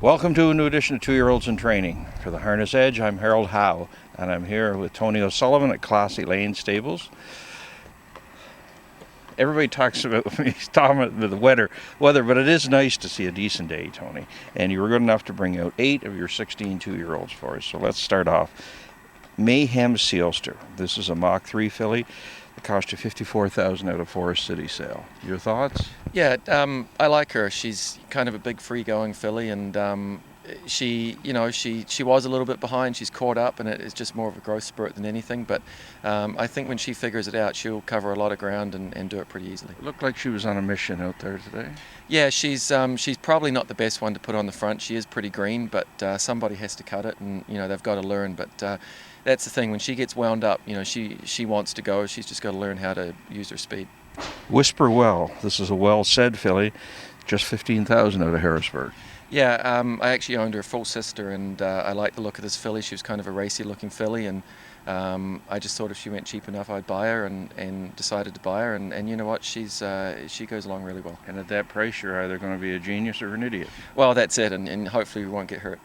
Welcome to a new edition of 2-Year-Olds in Training. For the Harness Edge, I'm Harold Howe, and I'm here with Tony Osullivan at Classy Lane Stables. Everybody talks about the weather, but it is nice to see a decent day, Tony. And you were good enough to bring out 8 of your 16 2-year-olds for us. So let's start off. Mayhem Sealster. This is a Mach 3 filly. It cost you $54,000 at a Forest City sale. Your thoughts? Yeah, I like her. She's kind of a big free-going filly, and she was a little bit behind. She's caught up, and it's just more of a growth spurt than anything. But I think when she figures it out, she'll cover a lot of ground and do it pretty easily. It looked like she was on a mission out there today. Yeah, she's probably not the best one to put on the front. She is pretty green, but somebody has to cut it, and they've got to learn. But that's the thing. When she gets wound up, she wants to go. She's just got to learn how to use her speed. Whisper Well. This is a well-said filly, just $15,000 out of Harrisburg. Yeah, I actually owned her full sister, and I like the look of this filly. She was kind of a racy-looking filly, and I just thought if she went cheap enough, I'd buy her, and decided to buy her. And you know what? She goes along really well. And at that price, you're either going to be a genius or an idiot. Well, that's it, and hopefully we won't get hurt.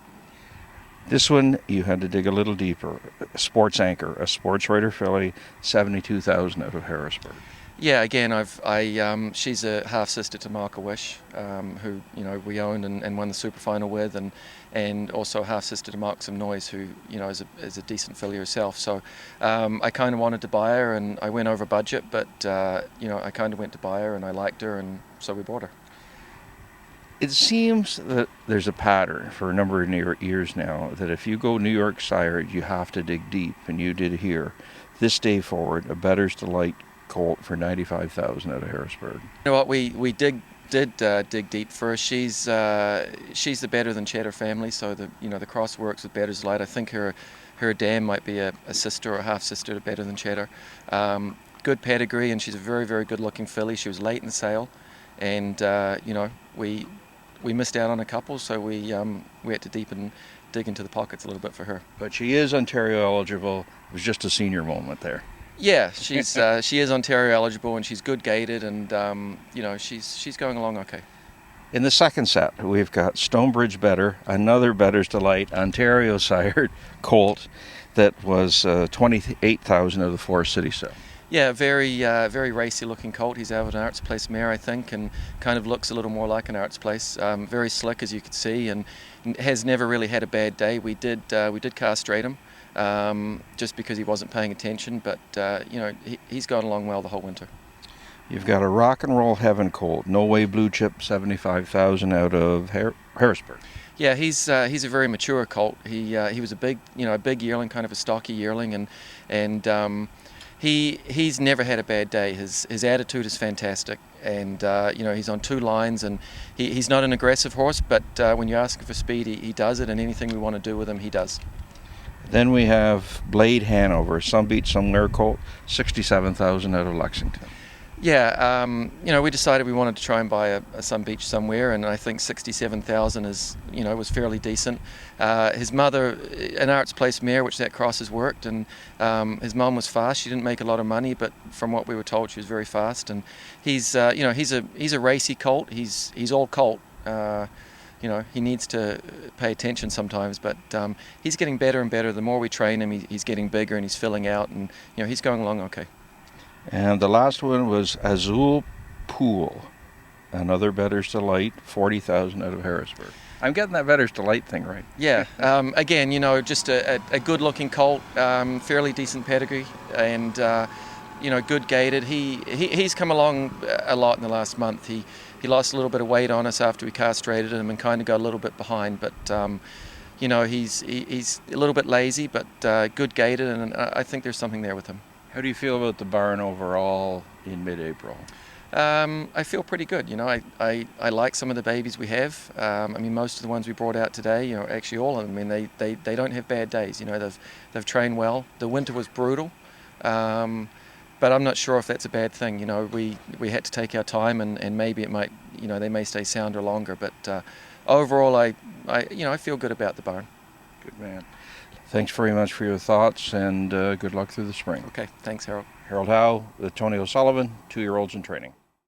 This one, you had to dig a little deeper. Sports Anchor, a sports writer filly, $72,000 out of Harrisburg. Yeah, again, she's a half sister to Mark Wish, who we owned and won the super final with, and also half sister to Mark Some Noise, who is a decent filly herself. So I kind of wanted to buy her, and I went over budget, but I kind of went to buy her, and I liked her, and so we bought her. It seems that there's a pattern for a number of years now that if you go New York sired, you have to dig deep, and you did here. This day forward, a Bettor's Delight colt for $95,000 out of Harrisburg. You know what? We did dig deep for her. She's the Better Than Cheddar family, so the cross works with Bettor's Delight. I think her dam might be a sister or a half sister to Better Than Cheddar. Good pedigree, and she's a very, very good looking filly. She was late in the sale, and we missed out on a couple, so we had to dig into the pockets a little bit for her. But she is Ontario eligible. It was just a senior moment there. Yeah, she is Ontario eligible, and she's good gaited, and she's going along okay. In the second set, we've got Stonebridge Better, another Bettor's Delight, Ontario sired colt that was $28,000 of the Forest City sale. Yeah, very racy looking colt. He's out of an Arts Place mare, I think, and kind of looks a little more like an Arts Place. Very slick, as you could see, and has never really had a bad day. We did castrate him just because he wasn't paying attention, but he's gone along well the whole winter. You've got a Rock and Roll Heaven colt, No Way Blue Chip, $75,000 out of Harrisburg. Yeah, he's a very mature colt. He was a big yearling, kind of a stocky yearling, and he's never had a bad day. His attitude is fantastic, and he's on 2 lines, and he's not an aggressive horse, but when you ask him for speed, he does it, and anything we want to do with him, he does. Then we have Blade Hanover, Some Beach Somewhere colt, $67,000 out of Lexington. Yeah, we decided we wanted to try and buy a Some Beach Somewhere, and I think $67,000 was fairly decent. His mother, an Arts Place mare, which that cross has worked, and his mum was fast. She didn't make a lot of money, but from what we were told, she was very fast. And he's a racy colt. He's all colt. He needs to pay attention sometimes, but he's getting better and better. The more we train him, he's getting bigger and he's filling out, and he's going along okay. And the last one was Azul Pool, another Bettor's Delight, $40,000 out of Harrisburg. I'm getting that Bettor's Delight thing right. Yeah, again, just a good-looking colt, fairly decent pedigree, and good gaited. He's come along a lot in the last month. He lost a little bit of weight on us after we castrated him and kind of got a little bit behind, but he's a little bit lazy, but good gaited, and I think there's something there with him. How do you feel about the barn overall in mid-April? I feel pretty good. I like some of the babies we have. Most of the ones we brought out today, actually all of them. They don't have bad days. They've trained well. The winter was brutal, but I'm not sure if that's a bad thing. We had to take our time, and maybe it might. They may stay sounder longer. But overall, I feel good about the barn. Good man. Thanks very much for your thoughts, and good luck through the spring. Okay, thanks, Harold. Harold Howe, with Tony Osullivan, 2-Year-Olds in Training.